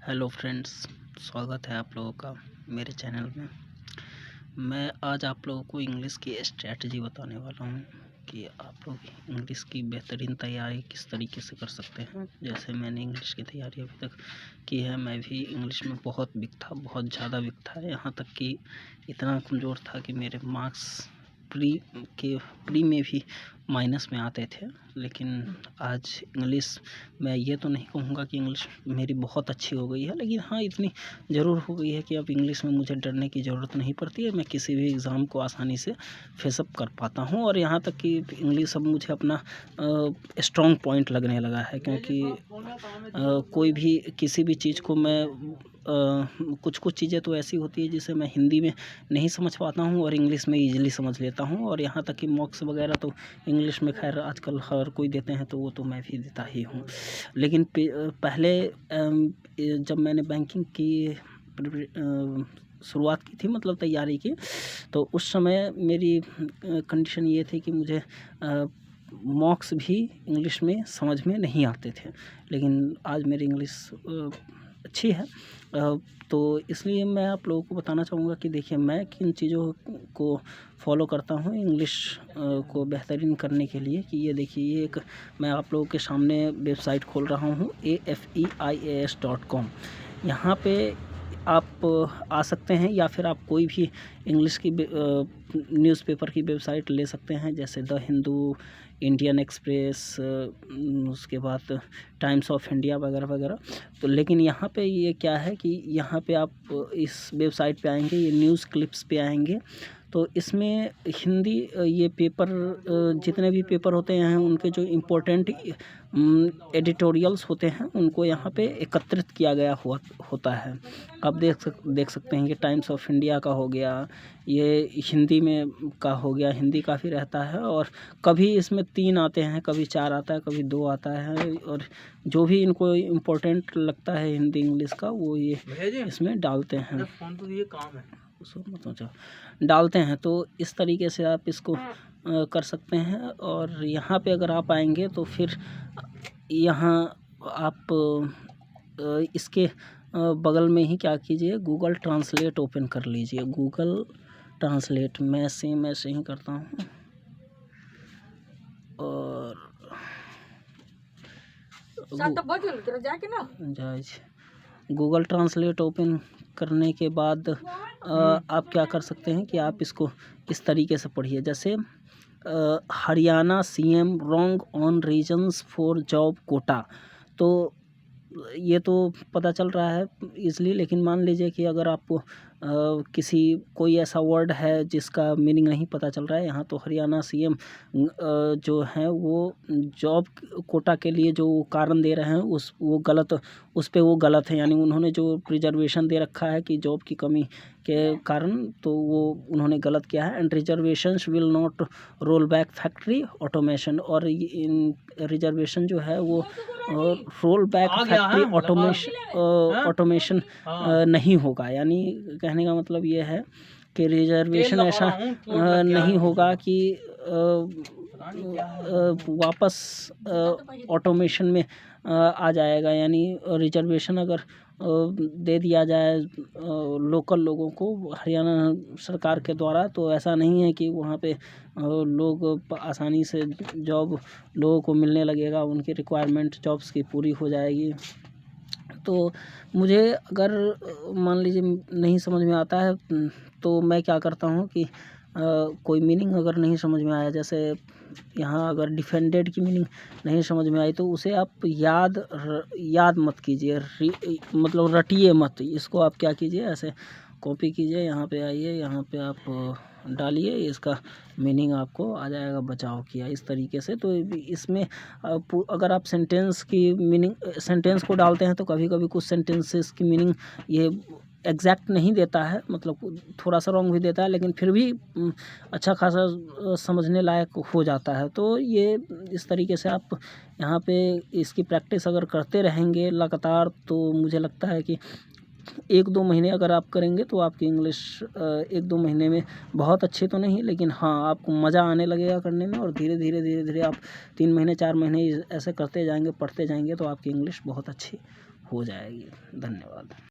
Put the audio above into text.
Hello friends, स्वागत है आप लोगों का मेरे चैनल में। मैं आज आप लोगों को इंग्लिश की स्ट्रैटेजी बताने वाला हूँ कि आप लोग इंग्लिश की बेहतरीन तैयारी किस तरीके से कर सकते हैं। जैसे मैंने इंग्लिश की तैयारी अभी तक की है, मैं भी इंग्लिश में बहुत वीक था, बहुत ज़्यादा वीक था। यहाँ तक कि इतना कमज़ोर था कि मेरे मार्क्स प्री में भी माइनस में आते थे। लेकिन आज इंग्लिश, मैं ये तो नहीं कहूँगा कि इंग्लिश मेरी बहुत अच्छी हो गई है, लेकिन हाँ इतनी ज़रूर हो गई है कि अब इंग्लिश में मुझे डरने की ज़रूरत नहीं पड़ती है। मैं किसी भी एग्ज़ाम को आसानी से फेसअप कर पाता हूँ और यहाँ तक कि इंग्लिश अब मुझे अपना स्ट्रॉन्ग पॉइंट लगने लगा है, क्योंकि कोई भी किसी भी चीज़ को मैं कुछ चीज़ें तो ऐसी होती है जिसे मैं हिंदी में नहीं समझ पाता हूँ और इंग्लिश में ईज़िली समझ लेता हूँ। और यहाँ तक कि मॉक्स वगैरह तो इंग्लिश में खैर आजकल हर कोई देते हैं, तो वो तो मैं भी देता ही हूँ। लेकिन पहले जब मैंने बैंकिंग की शुरुआत की थी, मतलब तैयारी की, तो उस समय मेरी कंडीशन ये थी कि मुझे मॉक्स भी इंग्लिश में समझ में नहीं आते थे। लेकिन आज मेरी इंग्लिश अच्छी है, तो इसलिए मैं आप लोगों को बताना चाहूँगा कि देखिए मैं किन चीज़ों को फॉलो करता हूँ इंग्लिश को बेहतरीन करने के लिए। कि ये देखिए, ये एक मैं आप लोगों के सामने वेबसाइट खोल रहा हूँ AFEIAS.com। यहाँ पे आप आ सकते हैं, या फिर आप कोई भी इंग्लिश की न्यूज़पेपर की वेबसाइट ले सकते हैं, जैसे द हिंदू, इंडियन एक्सप्रेस, उसके बाद टाइम्स ऑफ इंडिया वगैरह वगैरह। तो लेकिन यहाँ पे ये क्या है कि यहाँ पे आप इस वेबसाइट पे आएंगे, ये न्यूज़ क्लिप्स पे आएंगे, तो इसमें हिंदी ये पेपर जितने भी पेपर होते हैं उनके जो इम्पोर्टेंट एडिटोरियल्स होते हैं उनको यहाँ पे एकत्रित किया गया होता है। आप देख सकते हैं कि टाइम्स ऑफ इंडिया का हो गया, ये हिंदी में का हो गया, हिंदी काफ़ी रहता है, और कभी इसमें 3 आते हैं, कभी 4 आता है, कभी 2 आता है, और जो भी इनको इम्पोर्टेंट लगता है हिंदी इंग्लिश का वो ये इसमें डालते हैं। फोन तो ये काम है डालते हैं। तो इस तरीके से आप इसको कर सकते हैं। और यहाँ पे अगर आप आएंगे तो फिर यहाँ आप इसके बगल में ही क्या कीजिए, गूगल ट्रांसलेट ओपन कर लीजिए। गूगल ट्रांसलेट मैं सेम ऐसे ही करता हूँ, और गूगल ट्रांसलेट ओपन करने के बाद आप क्या कर सकते हैं कि आप इसको इस तरीके से पढ़िए। जैसे Haryana CM wrong on reasons for job quota, तो ये तो पता चल रहा है इसलिए। लेकिन मान लीजिए कि अगर आपको कोई ऐसा वर्ड है जिसका मीनिंग नहीं पता चल रहा है, यहाँ तो हरियाणा CM जो है वो जॉब कोटा के लिए जो कारण दे रहे हैं वो गलत है। यानी उन्होंने जो रिजर्वेशन दे रखा है कि जॉब की कमी के कारण, तो वो उन्होंने गलत किया है। And reservations will not roll back factory automation, और इन रिजर्वेशन जो है वो रोल बैक फैक्ट्री ऑटोमेशन नहीं होगा। यानी कहने का मतलब ये है कि रिजर्वेशन ऐसा नहीं होगा कि वापस ऑटोमेशन में आ जाएगा। यानी रिजर्वेशन अगर दे दिया जाए लोकल लोगों को हरियाणा सरकार के द्वारा, तो ऐसा नहीं है कि वहाँ पे लोग आसानी से जॉब लोगों को मिलने लगेगा, उनकी रिक्वायरमेंट जॉब्स की पूरी हो जाएगी। तो मुझे अगर मान लीजिए नहीं समझ में आता है, तो मैं क्या करता हूँ कि कोई मीनिंग अगर नहीं समझ में आया, जैसे यहाँ अगर डिफेंडेड की मीनिंग नहीं समझ में आई, तो उसे आप याद मत कीजिए, मतलब रटिए मत। इसको आप क्या कीजिए, ऐसे कॉपी कीजिए, यहाँ पे आइए, यहाँ पे आप डालिए, इसका मीनिंग आपको आ जाएगा, बचाव किया, इस तरीके से। तो इसमें अगर आप सेंटेंस को डालते हैं तो कभी कभी कुछ सेंटेंसेस की मीनिंग ये एग्जैक्ट नहीं देता है, मतलब थोड़ा सा रॉन्ग भी देता है, लेकिन फिर भी अच्छा खासा समझने लायक हो जाता है। तो ये इस तरीके से आप यहाँ पे इसकी प्रैक्टिस अगर करते रहेंगे लगातार, तो मुझे लगता है कि 1-2 महीने अगर आप करेंगे तो आपकी इंग्लिश 1-2 महीने में बहुत अच्छी तो नहीं, लेकिन हाँ आपको मज़ा आने लगेगा करने में। और धीरे धीरे आप 3 महीने 4 महीने ऐसे करते जाएंगे, पढ़ते जाएंगे, तो आपकी इंग्लिश बहुत अच्छी हो जाएगी। धन्यवाद।